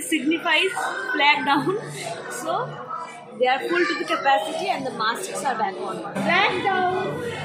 signifies flag down. So they are full to the capacity and the masks are back on. Flag down.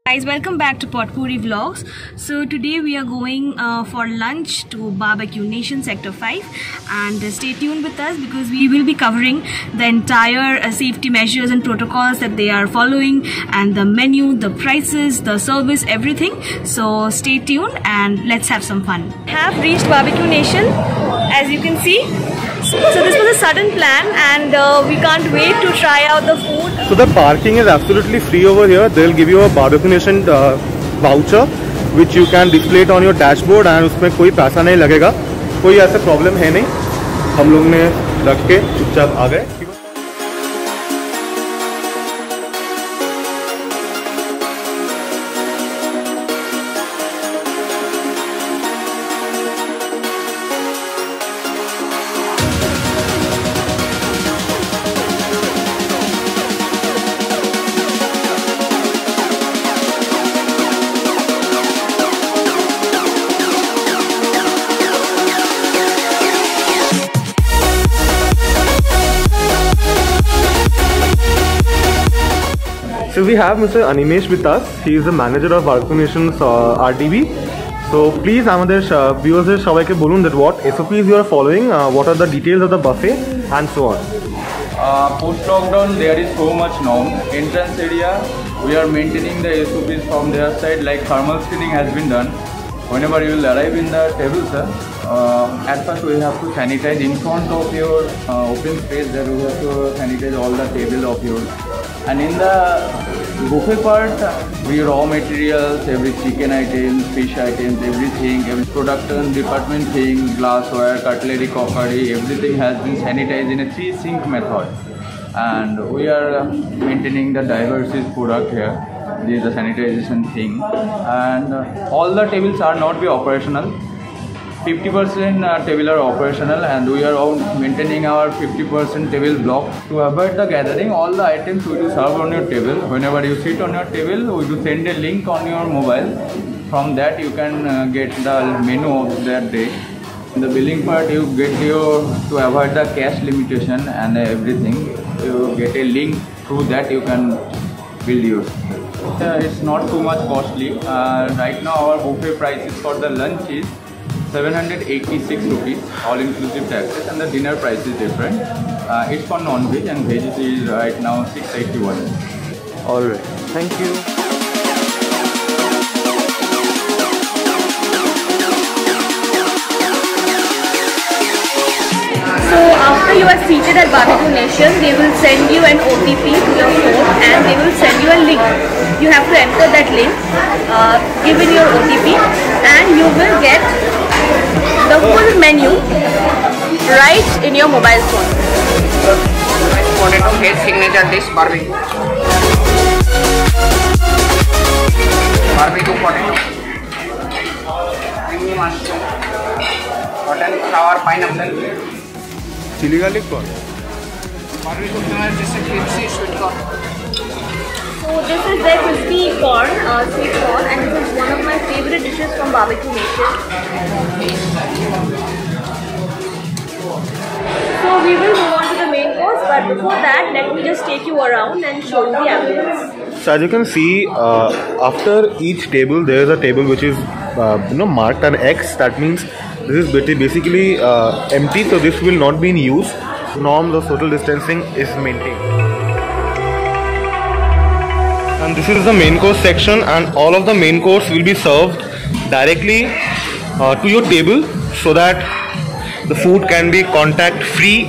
Guys, welcome back to Potpourri Vlogs. So today we are going for lunch to Barbecue Nation Sector 5, and stay tuned with us because we will be covering the entire safety measures and protocols that they are following, and the menu, the prices, the service, everything. So stay tuned and let's have some fun. Have reached Barbecue Nation, as you can see. So this was a sudden plan and we can't wait to try out the food. So the parking is absolutely free over here. They'll give you a Barbecue Nation voucher which you can display it on your dashboard, and उसमें कोई पैसा नहीं लगेगा, कोई ऐसा problem है नहीं. हम लोग ने रख के चुपचाप आ गए. So we have Mr. Animesh with us. He is the manager of Barbecue Nation's RTB. So please, আমাদের viewers সবাইকে বলুন that what SOPs you are following, what are the details of the buffet and so on. Post lockdown there is so much norm. Entrance area we are maintaining the SOPs from their side, like thermal screening has been done. Whenever you will arrive in the table, sir, at first we have to sanitize in front of your open space. There we have to sanitize all the tables of yours. And in the buffet part, we raw materials, every chicken items, fish items, everything, every production department thing, glassware, cutlery, crockery, everything has been sanitized in a 3-sink method. And we are maintaining the diversity product here. This is the sanitization thing. And all the tables are not be operational. 50% table are operational, and we are maintaining our 50% table block. To avoid the gathering, all the items we do serve on your table. Whenever you sit on your table, we do send a link on your mobile. From that you can get the menu of that day. In the billing part, you get to avoid the cash limitation and everything. You get a link, through that you can build yours. It's not too much costly. Right now our buffet prices for the lunch is 786 rupees, all inclusive taxes, and the dinner price is different. It's for non-veg, and veg is right now 681. Alright, thank you. So after you are seated at Barbecue Nation, they will send you an OTP to your phone and they will send you a link. You have to enter that link, give in your OTP, and you will get the full menu right in your mobile phone. Potato head signature dish barbecue. Barbecue potato. Creamy mushroom. Cotton flower pineapple. Chili garlic corn. Barbecue flavour जैसे crispy sweet corn. So this is their crispy corn, sweet corn, and this is one of my favorite dishes from Barbecue Nation. So we will move on to the main course, but before that, let me just take you around and show you the ambience. So as you can see, after each table there is a table which is marked an X. That means this is basically empty, so this will not be in use. Norms of social distancing is maintained. And this is the main course section, and all of the main course will be served directly to your table, so that the food can be contact free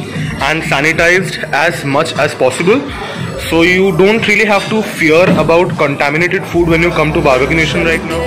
and sanitized as much as possible. So you don't really have to fear about contaminated food when you come to Barbecue Nation right now.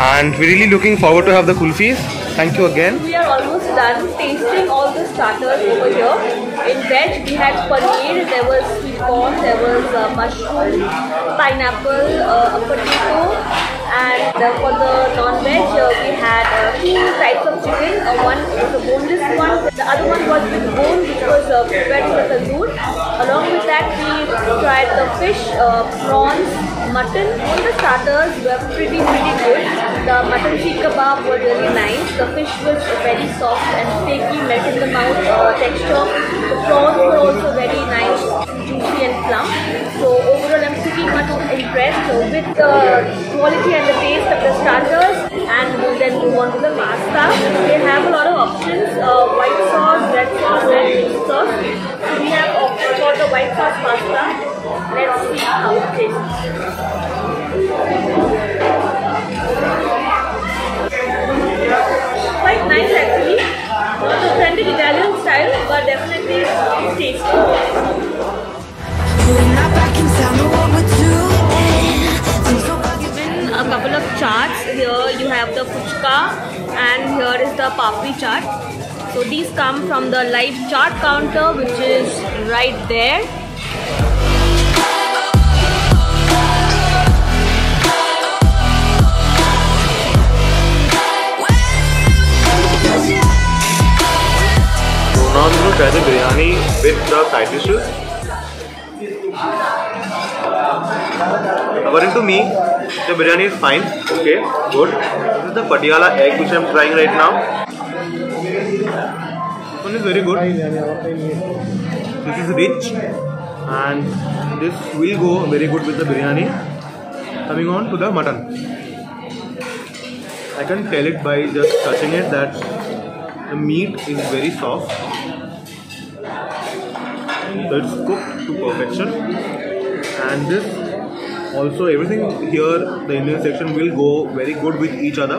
And we're really looking forward to have the kulfis. Thank you again. We are almost done tasting all the starters over here. In veg, we had paneer, there was sweet corn, there was mushroom, pineapple, a potato, and for the non-veg, we had two types of chicken. One was a boneless one, the other one was with bone, which was prepared in the tandoor. Along with that, we tried the fish, prawns, mutton. All the starters were pretty good. The mutton sheet kebab was really nice. The fish was very soft and flaky, melt in the mouth texture. The prawns were also very nice, juicy and plump. So overall, I'm pretty much impressed with the quality and the taste of the starters. And we'll then move on to the pasta. They have a lot of options: white sauce, red sauce, and mixed sauce. So we have opted for the white sauce pasta. Let's see how it tastes. Quite nice actually. Not authentic Italian style, but definitely tasty. Given a couple of charts. Here you have the puchka and here is the papri chaat. So these come from the live chart counter, which is right there. Now I'm going to try the biryani with the side dishes. According to me, the biryani is fine, okay, good. This is the Patiala egg which I'm trying right now. This one is very good. This is rich and this will go very good with the biryani. Coming on to the mutton. I can tell it by just touching it that the meat is very soft. So it's cooked to perfection. And this also, everything here, the Indian section will go very good with each other.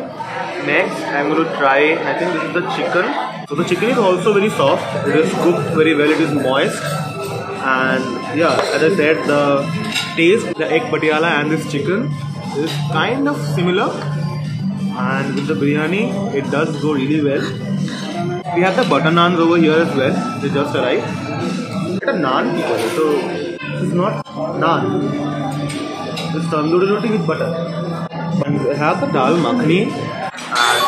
Next, I'm going to try, I think this is the chicken. So the chicken is also very soft. It is cooked very well. It is moist. And yeah, as I said, the taste, the egg patiala and this chicken is kind of similar. And with the biryani, it does go really well. We have the butter naans over here as well. They just arrived. It's a naan, so this is not naan. This tandoori roti with butter. And we have the dal makhani. And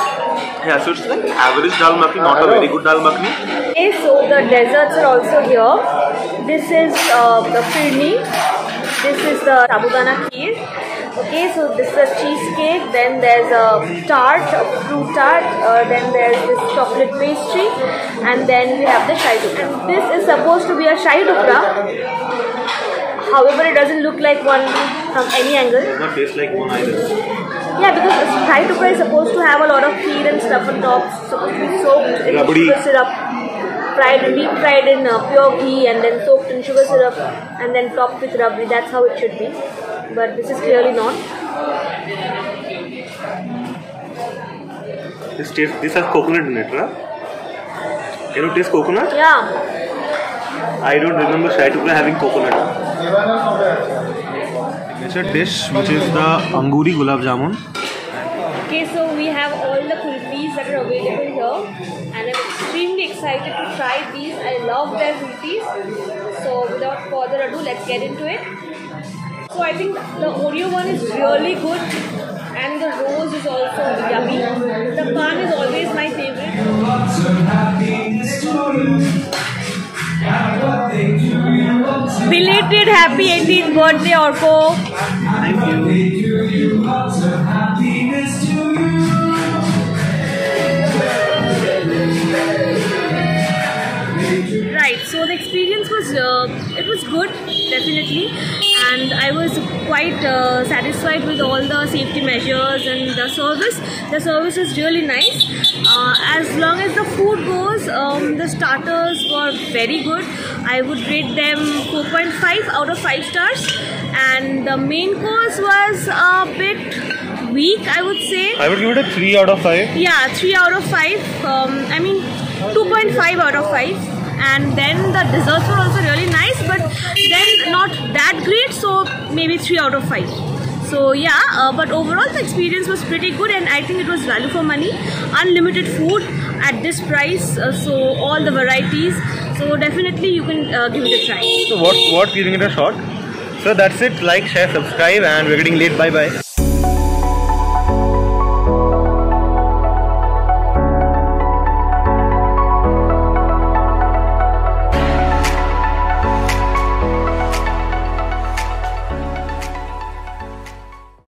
yeah, so it's like average dal makhani, not a very good dal makhani. Okay, so the desserts are also here. This is the firni. This is the sabudana kheer. Okay, so this is a cheesecake, then there's a tart, a fruit tart, then there's this chocolate pastry, and then we have the shahi tukra. This is supposed to be a shahi tukra, however it doesn't look like one from any angle. It does not taste like one either. Yeah, because shahi tukra is supposed to have a lot of kheer and stuff on top, it's supposed to be soaked in sugar syrup, deep fried in pure ghee and then soaked in sugar syrup and then topped with rabri. That's how it should be. But this is clearly not. This has coconut in it, right? Can you taste coconut? Yeah. I don't remember shahi tukra having coconut. It's a dish which is the Anguri Gulab Jamun. Okay, so we have all the kulfis that are available here and I'm extremely excited to try these. I love their kulfis. So without further ado, let's get into it. So I think the Oreo one is really good and the rose is also yummy. The pan is always my favorite. Belated happy 18th birthday, Orko. Thank you. Right, so the experience was it was good, definitely, and I was quite satisfied with all the safety measures and the service. The service is really nice. As long as the food goes, the starters were very good. I would rate them 4.5 out of 5 stars, and the main course was a bit weak, I would say. I would give it a 3 out of 5. Yeah, 3 out of 5. I mean 2.5 out of 5. And then the desserts were also really nice, but then not that great, so maybe 3 out of 5. So yeah, but overall the experience was pretty good, and I think it was value for money. Unlimited food at this price, so all the varieties. So definitely you can give it a try. So what giving it a shot? So that's it. Like, share, subscribe, and we're getting late. Bye bye.